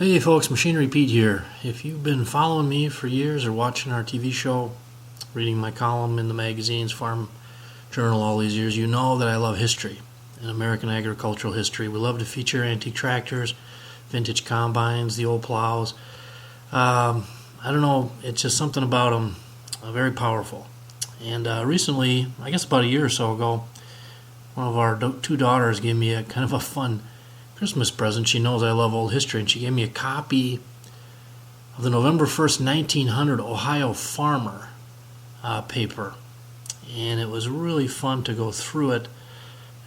Hey folks, Machinery Pete here. If you've been following me for years or watching our TV show, reading my column in the magazines, Farm Journal all these years, you know that I love history and American agricultural history. We love to feature antique tractors, vintage combines, the old plows. I don't know, it's just something about them, very powerful. And recently, I guess about a year or so ago, one of our two daughters gave me a kind of a fun Christmas present. She knows I love old history, and she gave me a copy of the November 1st, 1900 Ohio Farmer paper. And it was really fun to go through it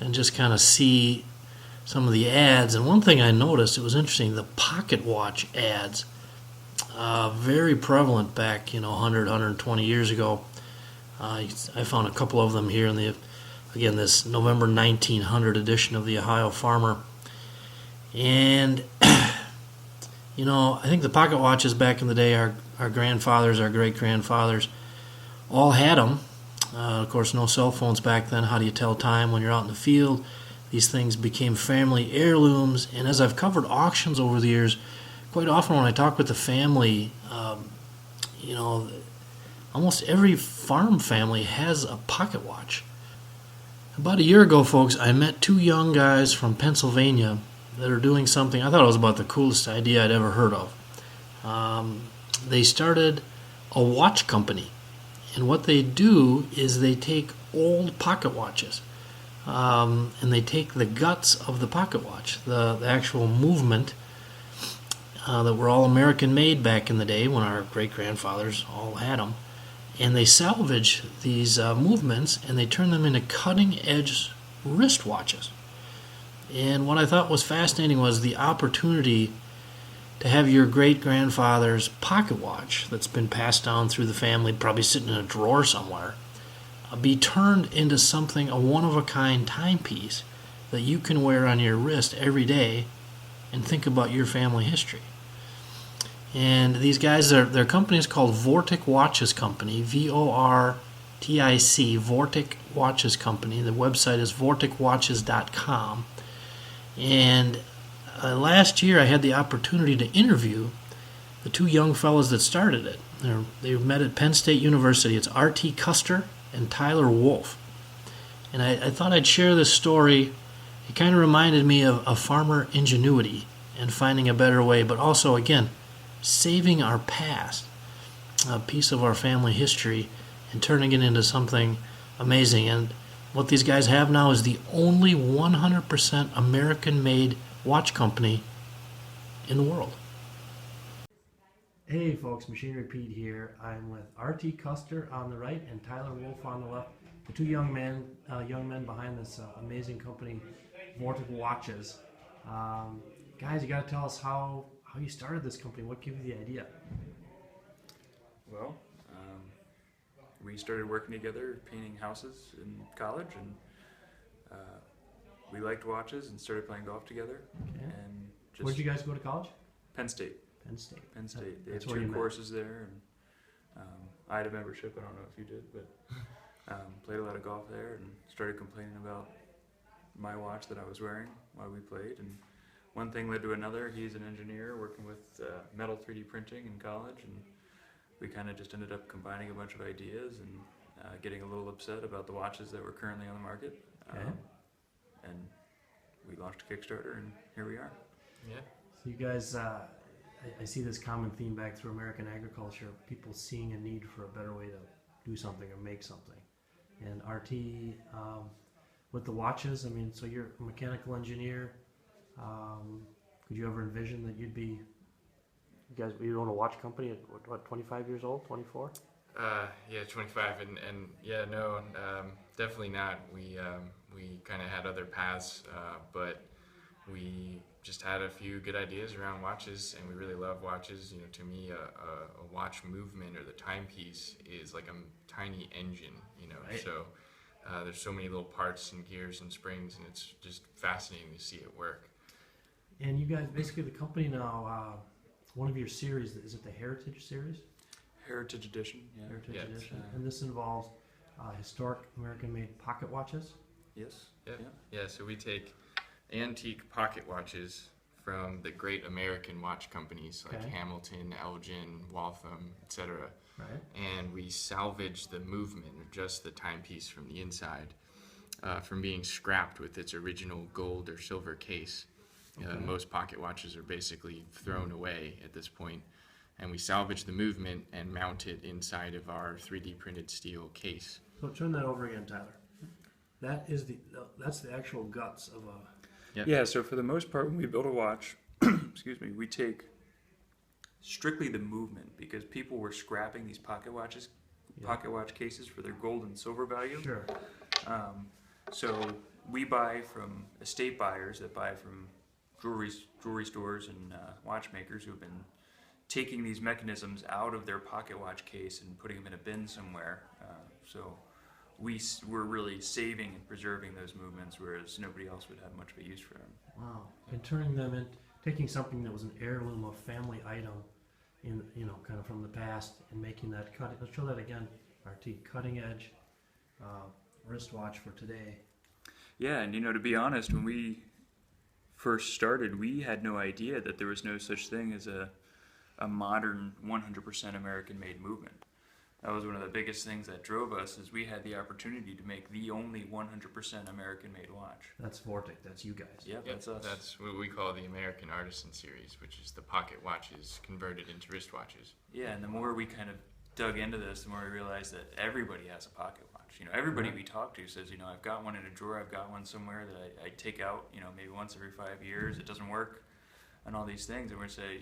and just kind of see some of the ads. And one thing I noticed, it was interesting, the pocket watch ads, very prevalent back, 100, 120 years ago. I found a couple of them here in this November 1900 edition of the Ohio Farmer. And, I think the pocket watches back in the day, our grandfathers, our great-grandfathers, all had them. Of course, no cell phones back then. How do you tell time when you're out in the field? These things became family heirlooms. And as I've covered auctions over the years, quite often when I talk with the family, almost every farm family has a pocket watch. About a year ago, folks, I met two young guys from Pennsylvania that are doing something. I thought it was about the coolest idea I'd ever heard of. They started a watch company, and what they do is they take old pocket watches, and they take the guts of the pocket watch, the actual movement that were all American made back in the day when our great-grandfathers all had them, and they salvage these movements and they turn them into cutting-edge wristwatches. And what I thought was fascinating was the opportunity to have your great-grandfather's pocket watch that's been passed down through the family, probably sitting in a drawer somewhere, be turned into something, a one-of-a-kind timepiece that you can wear on your wrist every day and think about your family history. And these guys, their company is called Vortic Watches Company, V-O-R-T-I-C, Vortic Watches Company. The website is vorticwatches.com. And last year I had the opportunity to interview the two young fellows that started it. They met at Penn State University. It's R.T. Custer and Tyler Wolf. And I thought I'd share this story. It kind of reminded me of farmer ingenuity and finding a better way, but also, again, saving our past, a piece of our family history, and turning it into something amazing. And what these guys have now is the only 100% American-made watch company in the world. Hey folks, Machinery Pete here. I'm with R.T. Custer on the right and Tyler Wolf on the left, the two young men behind this amazing company, Vortic Watches. Guys, you got to tell us how you started this company. What gave you the idea? Well, we started working together painting houses in college, and we liked watches and started playing golf together. Okay. And Where'd you guys go to college? Penn State. Penn State. They had two courses there, and I had a membership. I don't know if you did, but played a lot of golf there and started complaining about my watch that I was wearing while we played. And one thing led to another. He's an engineer working with metal 3D printing in college, and we kind of just ended up combining a bunch of ideas and getting a little upset about the watches that were currently on the market. Okay. And we launched a Kickstarter, and here we are. Yeah. So you guys, I see this common theme back through American agriculture, people seeing a need for a better way to do something or make something. And RT, with the watches, so you're a mechanical engineer. Could you ever envision that you'd own a watch company at what 25 years old, 24? Yeah, 25, and definitely not. We kind of had other paths, but we just had a few good ideas around watches, and we really love watches. To me, a watch movement or the timepiece is like a tiny engine. Right. So there's so many little parts and gears and springs, and it's just fascinating to see it work. And you guys, basically, the company now, one of your series, is it the Heritage series? Heritage Edition, yeah. Heritage Edition. And this involves historic American-made pocket watches? Yes. Yeah. So we take antique pocket watches from the great American watch companies like Okay. Hamilton, Elgin, Waltham, etc. Right. And we salvage the movement, or just the timepiece from the inside, from being scrapped with its original gold or silver case. Okay. Most pocket watches are basically thrown away at this point, and we salvage the movement and mount it inside of our 3D printed steel case. So turn that over again, Tyler. That's the actual guts of a. Yep. Yeah, so for the most part, when we build a watch, excuse me, we take strictly the movement, because people were scrapping these pocket watches, Yeah. pocket watch cases for their gold and silver value. Sure. So we buy from estate buyers that buy from jewelry stores and watchmakers who have been taking these mechanisms out of their pocket watch case and putting them in a bin somewhere. So we're really saving and preserving those movements, whereas nobody else would have much of a use for them. Wow. And turning them in, taking something that was an heirloom, a family item, in kind of from the past, and making that cutting. Let's show that again, RT. Cutting edge wristwatch for today. Yeah, and to be honest, when we first started, we had no idea that there was no such thing as a modern 100% American-made movement. That was one of the biggest things that drove us, is we had the opportunity to make the only 100% American-made watch. That's Vortic. That's you guys. Yeah, Yep, that's us. That's what we call the American Artisan series, which is the pocket watches converted into wristwatches. Yeah, and the more we kind of dug into this, the more we realized that everybody has a pocket watch. Everybody Right. we talk to says, I've got one in a drawer, I've got one somewhere that I take out, maybe once every 5 years, it doesn't work, and all these things. And we say,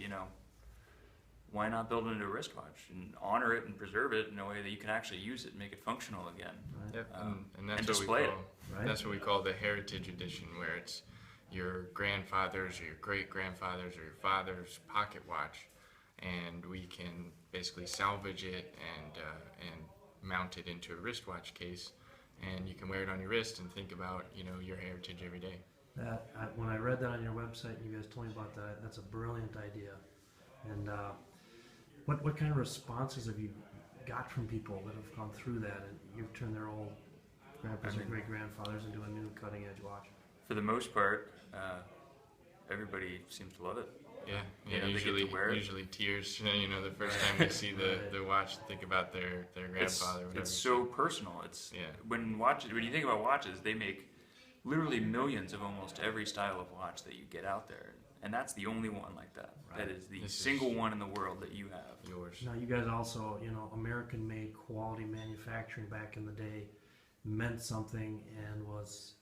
why not build it into a wristwatch and honor it and preserve it in a way that you can actually use it and make it functional again? Right. Yep, and and that's what we display call it. Right. that's what we call the heritage edition, where it's your grandfather's or your great grandfather's or your father's pocket watch, and we can basically salvage it and mount it into a wristwatch case, and you can wear it on your wrist and think about your heritage every day. When I read that on your website, and you guys told me about that. That's a brilliant idea. And what kind of responses have you got from people that have gone through that, and you've turned their old grandpas or great grandfathers into a new cutting edge watch? For the most part, everybody seems to love it. Yeah, They get to wear it. usually tears. The first time they see the watch, think about their grandfather. It's so personal. When you think about watches, they make literally millions of almost every style of watch that you get out there, and that's the only one like that. Right. That is the This single is- one in the world that you have. yours. Now, you guys also, American-made quality manufacturing back in the day meant something and was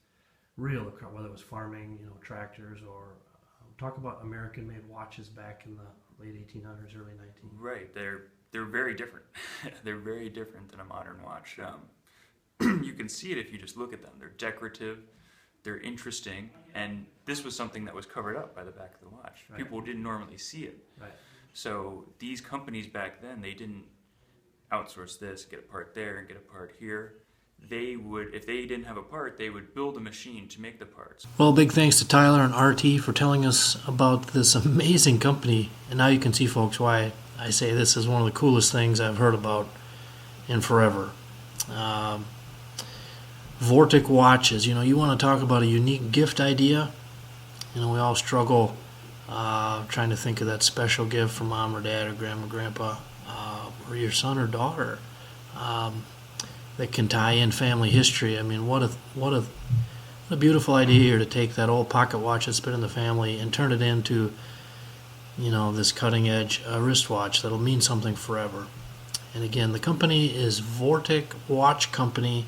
real, whether it was farming, tractors, or talk about American-made watches back in the late 1800s, early 1900s. Right. They're very different. They're very different than a modern watch. You can see it if you just look at them. They're decorative. They're interesting, and this was something that was covered up by the back of the watch. Right. People didn't normally see it. Right. So these companies back then, they didn't outsource this, get a part there and get a part here. They would, if they didn't have a part, they would build a machine to make the parts. Well, big thanks to Tyler and RT for telling us about this amazing company. And now you can see, folks, why I say this is one of the coolest things I've heard about in forever. Vortic Watches. You want to talk about a unique gift idea? We all struggle trying to think of that special gift for mom or dad or grandma, grandpa, or your son or daughter that can tie in family history. What a beautiful idea here to take that old pocket watch that's been in the family and turn it into, this cutting edge wristwatch that'll mean something forever. And again, the company is Vortic Watch Company.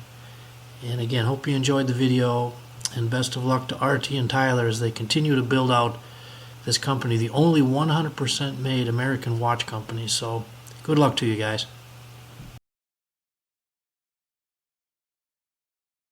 And again, hope you enjoyed the video, and best of luck to RT and Tyler as they continue to build out this company, the only 100% made American watch company. So good luck to you guys.